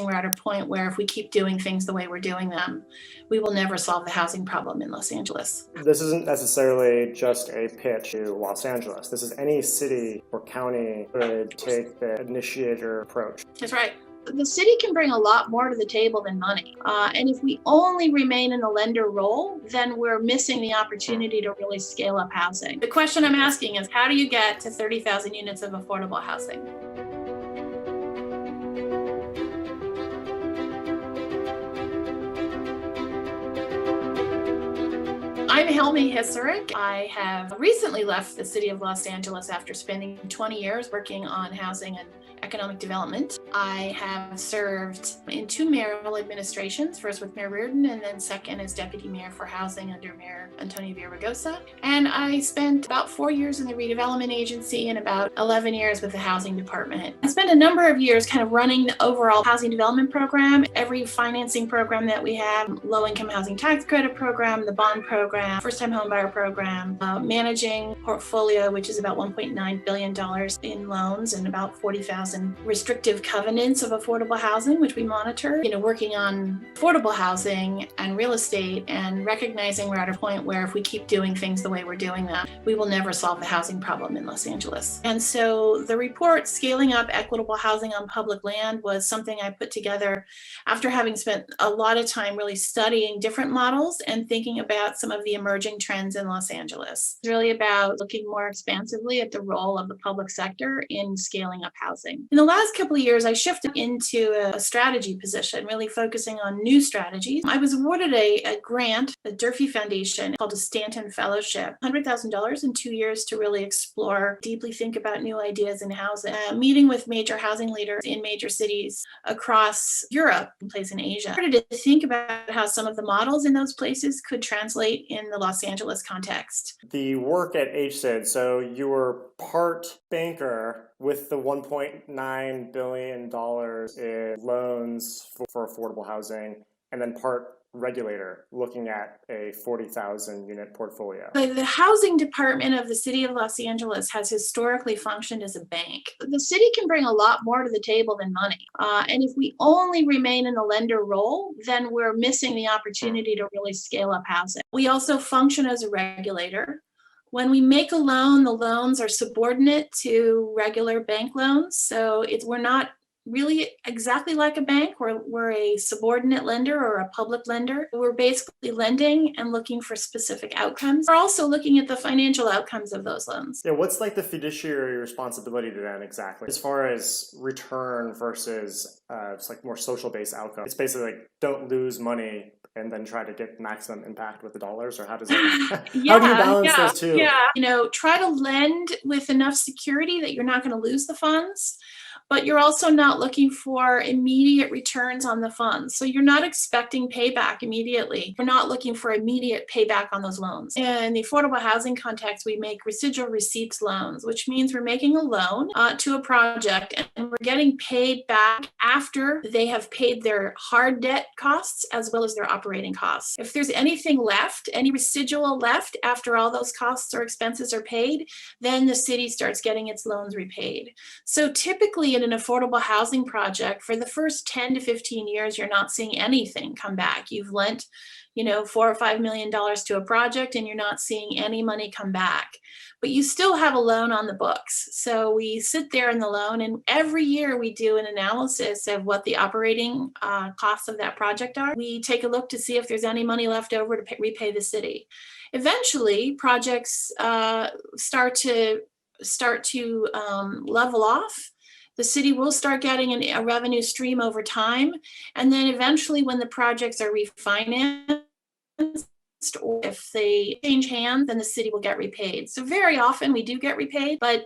We're at a point where if we keep doing things the way we're doing them, we will never solve the housing problem in Los Angeles. This isn't necessarily just a pitch to Los Angeles. This is any city or county could take the initiator approach. That's right. The city can bring a lot more to the table than money. And if we only remain in the lender role, then we're missing the opportunity to really scale up housing. The question I'm asking is, how do you get to 30,000 units of affordable housing? I'm Helmi Hisserich. I have recently left the city of Los Angeles after spending 20 years working on housing and economic development. I have served in 2 mayoral administrations, first with Mayor Reardon and then second as deputy mayor for housing under Mayor Antonio Villaraigosa. And I spent about 4 years in the redevelopment agency and about 11 years with the housing department. I spent a number of years kind of running the overall housing development program, every financing program that we have, low-income housing tax credit program, the bond program, first-time homebuyer program, managing portfolio, which is about $1.9 billion in loans and about 40,000 restrictive covenants of affordable housing, which we monitor. Working on affordable housing and real estate and recognizing we're at a point where if we keep doing things the way we're doing them, we will never solve the housing problem in Los Angeles. And so the report, Scaling Up Equitable Housing on Public Land, was something I put together after having spent a lot of time really studying different models and thinking about some of the emerging trends in Los Angeles. It's really about looking more expansively at the role of the public sector in scaling up housing. In the last couple of years, I shifted into a strategy position, really focusing on new strategies. I was awarded a grant, the Durfee Foundation, called a Stanton Fellowship, $100,000 in 2 years to really explore, deeply think about new ideas in housing, meeting with major housing leaders in major cities across Europe and places in Asia. I started to think about how some of the models in those places could translate in the Los Angeles context. The work at HCID, so you were part banker with the $1.9 billion in loans for affordable housing, and then part regulator looking at a 40,000 unit portfolio. The housing department of the city of Los Angeles has historically functioned as a bank. The city can bring a lot more to the table than money. And if we only remain in the lender role, then we're missing the opportunity to really scale up housing. We also function as a regulator. When we make a loan, the loans are subordinate to regular bank loans. So we're not really exactly like a bank. We're a subordinate lender or a public lender. We're basically lending and looking for specific outcomes. We're also looking at the financial outcomes of those loans. Yeah, what's like the fiduciary responsibility to them exactly? As far as return versus it's like more social-based outcome. It's basically like don't lose money and then try to get maximum impact with the dollars, or how does it, yeah, how do you balance those two? Yeah, try to lend with enough security that you're not going to lose the funds, but you're also not looking for immediate returns on the funds. So you're not expecting payback immediately. You're not looking for immediate payback on those loans. In the affordable housing context, we make residual receipts loans, which means we're making a loan to a project and we're getting paid back after they have paid their hard debt costs as well as their operating costs. If there's anything left, any residual left after all those costs or expenses are paid, then the city starts getting its loans repaid. So typically in an affordable housing project, for the first 10 to 15 years, you're not seeing anything come back. You've lent, $4 or $5 million to a project and you're not seeing any money come back, but you still have a loan on the books. So we sit there in the loan and every year we do an analysis of what the operating costs of that project are. We take a look to see if there's any money left over to repay the city. Eventually, projects start to level off. The city will start getting a revenue stream over time. And then eventually when the projects are refinanced, or if they change hands, then the city will get repaid. So very often we do get repaid, but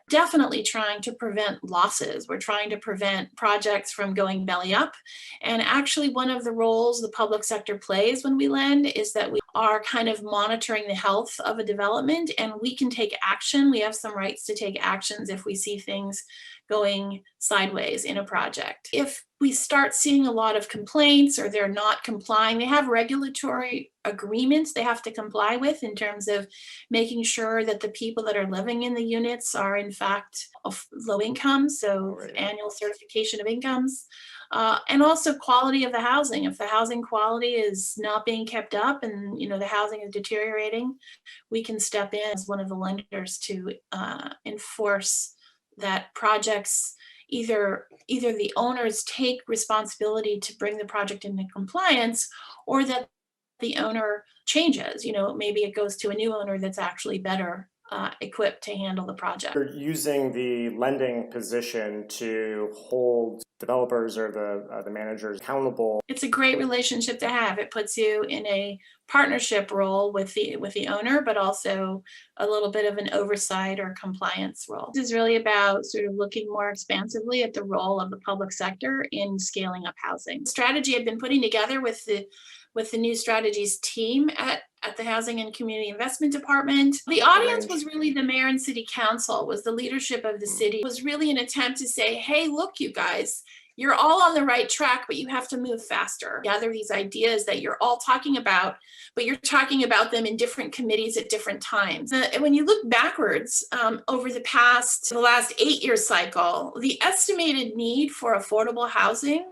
definitely trying to prevent losses. We're trying to prevent projects from going belly up. And actually one of the roles the public sector plays when we lend is that we are kind of monitoring the health of a development and we can take action. We have some rights to take actions if we see things going sideways in a project. If we start seeing a lot of complaints or they're not complying, they have regulatory agreements they have to comply with in terms of making sure that the people that are living in the units are in fact of low income, so annual certification of incomes. And also quality of the housing. If the housing quality is not being kept up and the housing is deteriorating, we can step in as one of the lenders to enforce that projects, either the owners take responsibility to bring the project into compliance, or that the owner changes. Maybe it goes to a new owner that's actually better equipped to handle the project. You're using the lending position to hold developers or the managers accountable. It's a great relationship to have. It puts you in a partnership role with the owner, but also a little bit of an oversight or compliance role. This is really about sort of looking more expansively at the role of the public sector in scaling up housing. The strategy I've been putting together with the new strategies team at the Housing and Community Investment Department. The audience was really the mayor and city council, was the leadership of the city. It was really an attempt to say, hey, look, you guys, you're all on the right track, but you have to move faster. Gather these ideas that you're all talking about, but you're talking about them in different committees at different times. And when you look backwards over the last 8-year cycle, the estimated need for affordable housing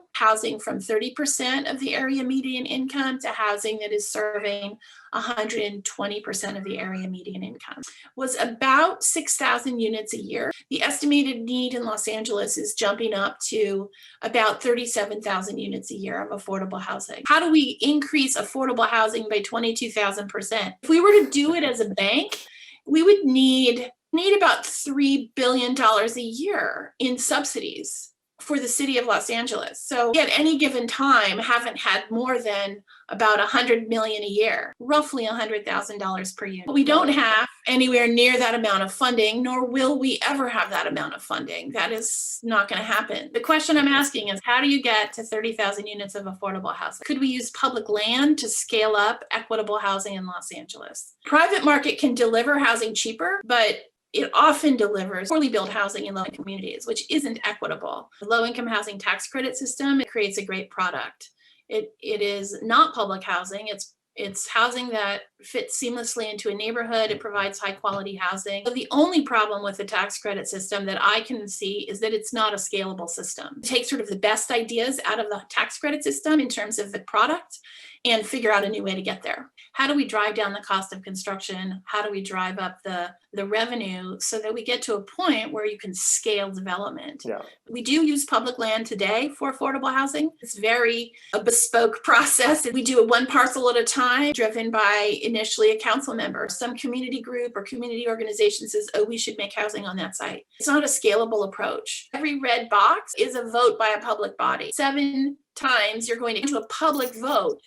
from 30% of the area median income to housing that is serving 120% of the area median income, was about 6,000 units a year. The estimated need in Los Angeles is jumping up to about 37,000 units a year of affordable housing. How do we increase affordable housing by 22,000%? If we were to do it as a bank, we would need about $3 billion a year in subsidies for the city of Los Angeles. So we, at any given time, haven't had more than about $100 million a year, roughly $100,000 per year. We don't have anywhere near that amount of funding, nor will we ever have that amount of funding. That is not going to happen. The question I'm asking is, how do you get to 30,000 units of affordable housing? Could we use public land to scale up equitable housing in Los Angeles? Private market can deliver housing cheaper, but it often delivers poorly built housing in low-income communities, which isn't equitable. The low-income housing tax credit system, it creates a great product. It is not public housing. It's housing that fits seamlessly into a neighborhood. It provides high quality housing. So the only problem with the tax credit system that I can see is that it's not a scalable system. It takes sort of the best ideas out of the tax credit system in terms of the product and figure out a new way to get there. How do we drive down the cost of construction? How do we drive up the revenue so that we get to a point where you can scale development? Yeah. We do use public land today for affordable housing. It's very a bespoke process. We do it one parcel at a time, driven by initially a council member. Some community group or community organization says, oh, we should make housing on that site. It's not a scalable approach. Every red box is a vote by a public body. 7 times you're going to do a public vote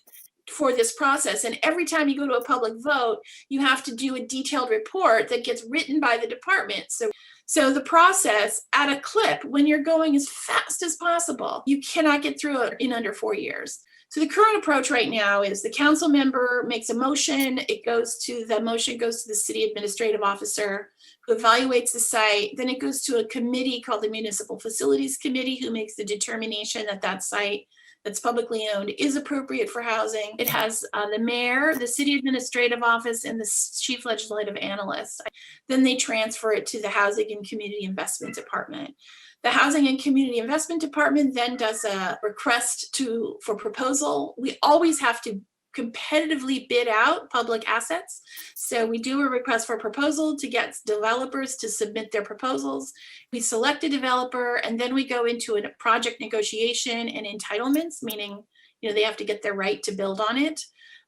for this process. And every time you go to a public vote, you have to do a detailed report that gets written by the department. So the process at a clip, when you're going as fast as possible, you cannot get through it in under 4 years. So the current approach right now is the council member makes a motion. The motion goes to the city administrative officer, who evaluates the site. Then it goes to a committee called the Municipal Facilities Committee, who makes the determination that that site that's publicly owned is appropriate for housing. It has the mayor, the city administrative office, and the chief legislative analyst. Then they transfer it to the Housing and Community Investment Department. The Housing and Community Investment Department then does a request for proposal. We always have to competitively bid out public assets. So we do a request for proposal to get developers to submit their proposals. We select a developer, and then we go into a project negotiation and entitlements, meaning they have to get their right to build on it.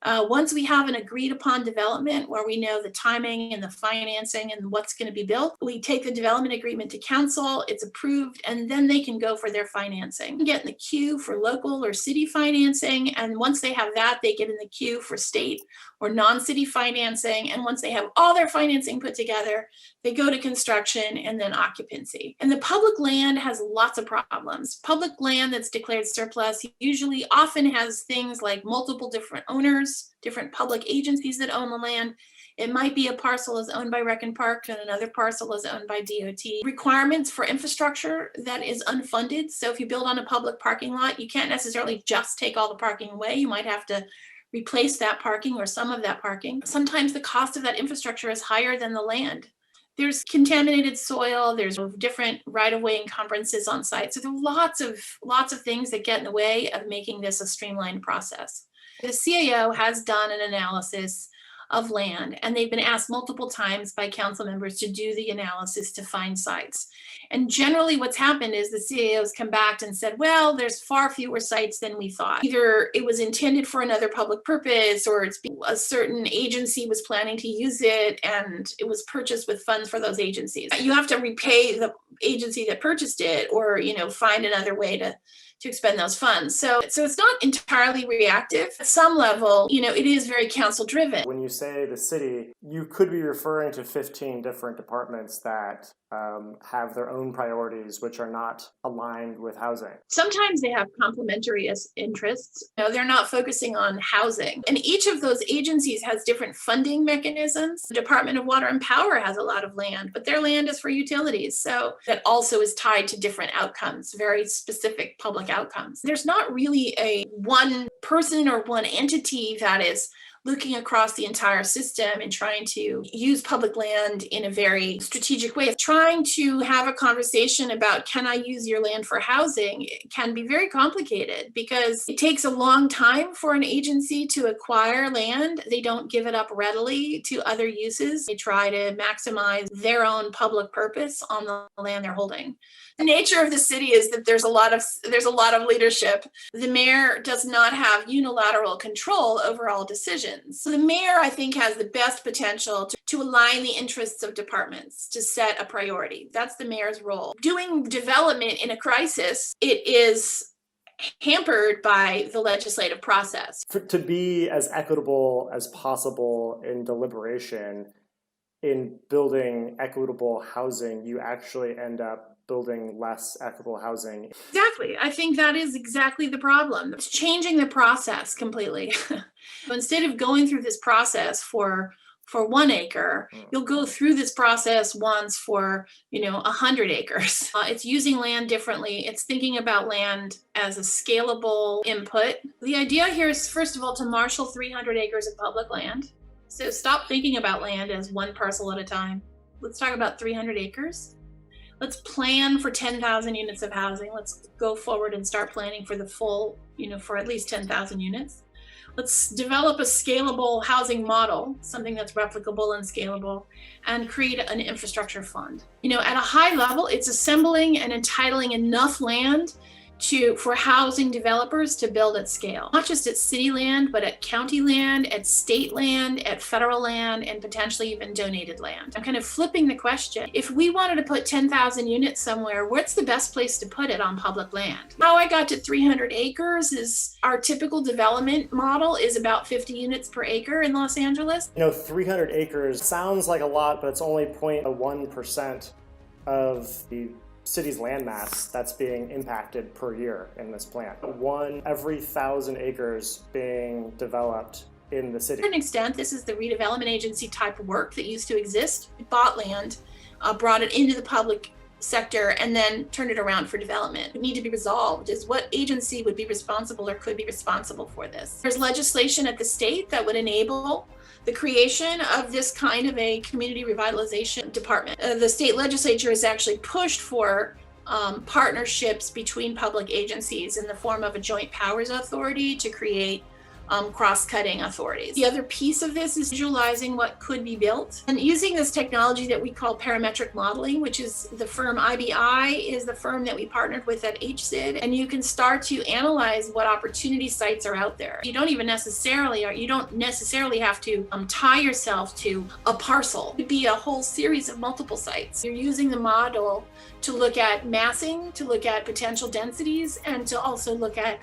Once we have an agreed upon development where we know the timing and the financing and what's going to be built, we take the development agreement to council, it's approved, and then they can go for their financing. Get in the queue for local or city financing, and once they have that, they get in the queue for state or non-city financing, and once they have all their financing put together, they go to construction and then occupancy. And the public land has lots of problems. Public land that's declared surplus usually often has things like multiple different owners, different public agencies that own the land. It might be a parcel is owned by Rec and Park and another parcel is owned by DOT. Requirements for infrastructure that is unfunded. So if you build on a public parking lot, you can't necessarily just take all the parking away. You might have to replace that parking or some of that parking. Sometimes the cost of that infrastructure is higher than the land. There's contaminated soil, there's different right-of-way encumbrances on site. So there are lots of things that get in the way of making this a streamlined process. The CAO has done an analysis of land, and they've been asked multiple times by council members to do the analysis to find sites. And generally what's happened is the CAOs come back and said, well, there's far fewer sites than we thought. Either it was intended for another public purpose, or a certain agency was planning to use it and it was purchased with funds for those agencies. You have to repay the agency that purchased it, or find another way to expend those funds. So it's not entirely reactive. At some level, it is very council driven. When you say the city, you could be referring to 15 different departments that have their own priorities, which are not aligned with housing. Sometimes they have complementary interests. They're not focusing on housing. And each of those agencies has different funding mechanisms. The Department of Water and Power has a lot of land, but their land is for utilities. So that also is tied to different outcomes, very specific public outcomes. There's not really a one person or one entity that is looking across the entire system and trying to use public land in a very strategic way. Trying to have a conversation about, can I use your land for housing, can be very complicated because it takes a long time for an agency to acquire land. They don't give it up readily to other uses. They try to maximize their own public purpose on the land they're holding. The nature of the city is that there's a lot of leadership. The mayor does not have unilateral control over all decisions. So the mayor, I think, has the best potential to align the interests of departments, to set a priority. That's the mayor's role. Doing development in a crisis, it is hampered by the legislative process. To be as equitable as possible in deliberation, in building equitable housing, you actually end up building less equitable housing. Exactly. I think that is exactly the problem. It's changing the process completely. Instead of going through this process for 1 acre, you'll go through this process once for 100 acres. It's using land differently. It's thinking about land as a scalable input. The idea here is, first of all, to marshal 300 acres of public land. So stop thinking about land as one parcel at a time. Let's talk about 300 acres. Let's plan for 10,000 units of housing. Let's go forward and start planning for the full, for at least 10,000 units. Let's develop a scalable housing model, something that's replicable and scalable, and create an infrastructure fund. At a high level, it's assembling and entitling enough land for housing developers to build at scale, not just at city land, but at county land, at state land, at federal land, and potentially even donated land. I'm kind of flipping the question. If we wanted to put 10,000 units somewhere, what's the best place to put it on public land? How I got to 300 acres is our typical development model is about 50 units per acre in Los Angeles. 300 acres sounds like a lot, but it's only 0.1% of the city's landmass that's being impacted per year in this plan. 1 every 1,000 acres being developed in the city. To an extent, this is the redevelopment agency type of work that used to exist. It bought land, brought it into the public sector, and then turned it around for development. What needs to be resolved is what agency would be responsible or could be responsible for this. There's legislation at the state that would enable the creation of this kind of a community revitalization department. The state legislature has actually pushed for partnerships between public agencies in the form of a joint powers authority to create cross-cutting authorities. The other piece of this is visualizing what could be built and using this technology that we call parametric modeling, which is the firm IBI is the firm that we partnered with at HCID, and you can start to analyze what opportunity sites are out there. You don't necessarily have to tie yourself to a parcel. It could be a whole series of multiple sites. You're using the model to look at massing, to look at potential densities, and to also look at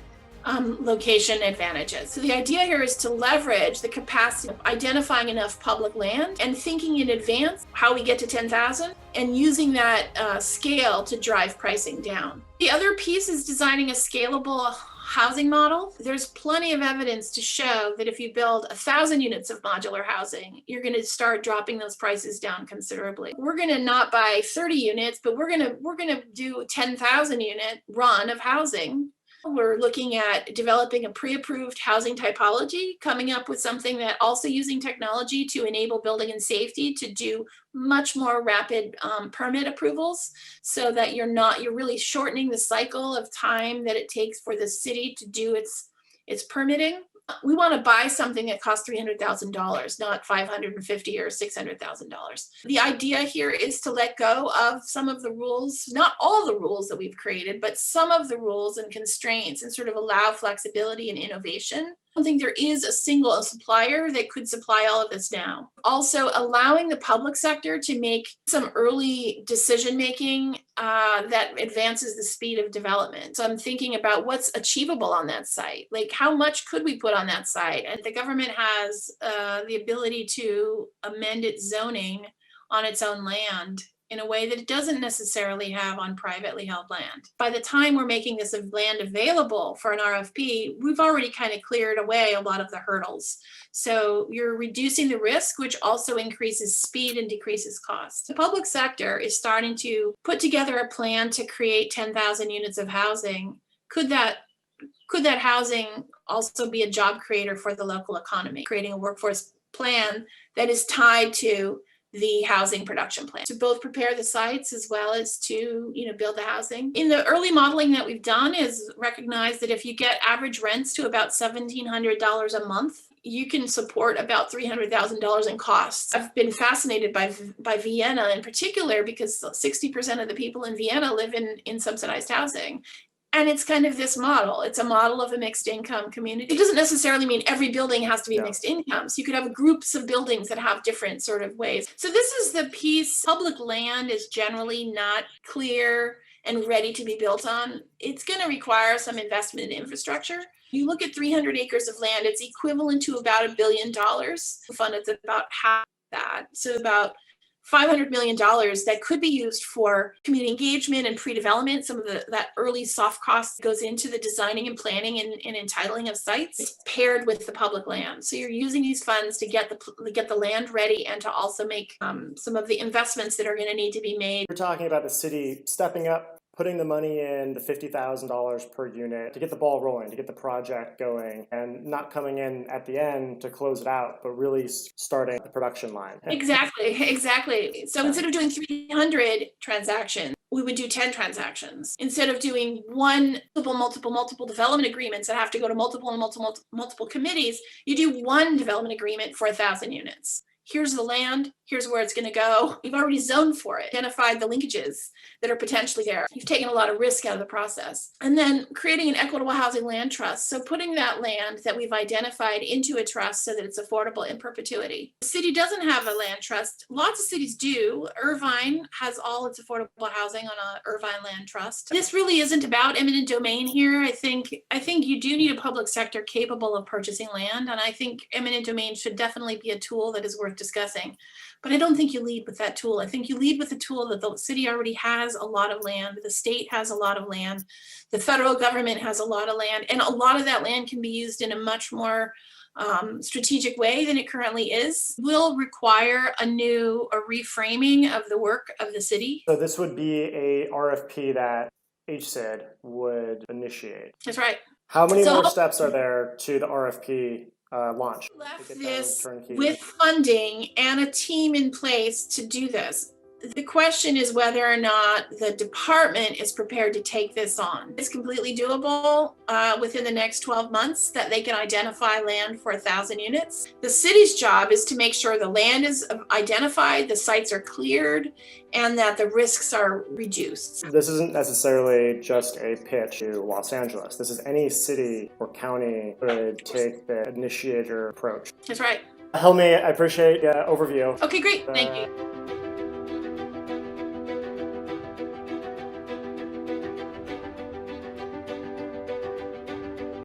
location advantages. So the idea here is to leverage the capacity of identifying enough public land and thinking in advance how we get to 10,000 and using that scale to drive pricing down. The other piece is designing a scalable housing model. There's plenty of evidence to show that if you build 1,000 units of modular housing, you're going to start dropping those prices down considerably. We're going to not buy 30 units, but we're going to do 10,000 unit run of housing. We're looking at developing a pre-approved housing typology, coming up with something that also using technology to enable building and safety to do much more rapid permit approvals, so that you're really shortening the cycle of time that it takes for the city to do its permitting. We want to buy something that costs $300,000, not $550,000 or $600,000. The idea here is to let go of some of the rules, not all the rules that we've created, but some of the rules and constraints, and sort of allow flexibility and innovation. I don't think there is a single supplier that could supply all of this now. Also, allowing the public sector to make some early decision-making that advances the speed of development. So I'm thinking about what's achievable on that site. Like, how much could we put on that site? And the government has the ability to amend its zoning on its own land in a way that it doesn't necessarily have on privately held land. By the time we're making this land available for an RFP, we've already kind of cleared away a lot of the hurdles. So you're reducing the risk, which also increases speed and decreases cost. The public sector is starting to put together a plan to create 10,000 units of housing. Could that housing also be a job creator for the local economy, creating a workforce plan that is tied to the housing production plan, to both prepare the sites as well as to build the housing. In the early modeling that we've done is recognize that if you get average rents to about $1,700 a month, you can support about $300,000 in costs. I've been fascinated by Vienna in particular, because 60% of the people in Vienna live in subsidized housing. And it's kind of this model. It's a model of a mixed income community. It doesn't necessarily mean every building has to be mixed income. So you could have groups of buildings that have different sort of ways. So this is the piece. Public land is generally not clear and ready to be built on. It's going to require some investment in infrastructure. You look at 300 acres of land, it's equivalent to about $1 billion. The fund is about half that. So about $500 million that could be used for community engagement and pre-development. Some of that early soft cost goes into the designing and planning and entitling of sites. It's paired with the public land. So you're using these funds to get the land ready and to also make some of the investments that are going to need to be made. We're talking about the city stepping up, putting the money in, the $50,000 per unit to get the ball rolling, to get the project going, and not coming in at the end to close it out, but really starting the production line. Exactly. So instead of doing 300 transactions, we would do 10 transactions. Instead of doing multiple development agreements that have to go to multiple committees, you do one development agreement for 1,000 units. Here's the land, here's where it's going to go. You've already zoned for it, identified the linkages that are potentially there. You've taken a lot of risk out of the process. And then creating an equitable housing land trust. So putting that land that we've identified into a trust so that it's affordable in perpetuity. The city doesn't have a land trust. Lots of cities do. Irvine has all its affordable housing on a Irvine land trust. This really isn't about eminent domain here. I think you do need a public sector capable of purchasing land. And I think eminent domain should definitely be a tool that is worth discussing. But I don't think you lead with that tool. I think you lead with a tool that the city already has a lot of land, the state has a lot of land, the federal government has a lot of land, and a lot of that land can be used in a much more strategic way than it currently is. Will require a reframing of the work of the city. So this would be a RFP that HCID would initiate. That's right. How many more steps are there to the RFP launch? Left this with funding and a team in place to do this. The question is whether or not the department is prepared to take this on. It's completely doable within the next 12 months that they can identify land for 1,000 units. The city's job is to make sure the land is identified, the sites are cleared, and that the risks are reduced. This isn't necessarily just a pitch to Los Angeles. This is any city or county could take the initiator approach. That's right. Helmi, I appreciate the overview. Okay, great. Thank you.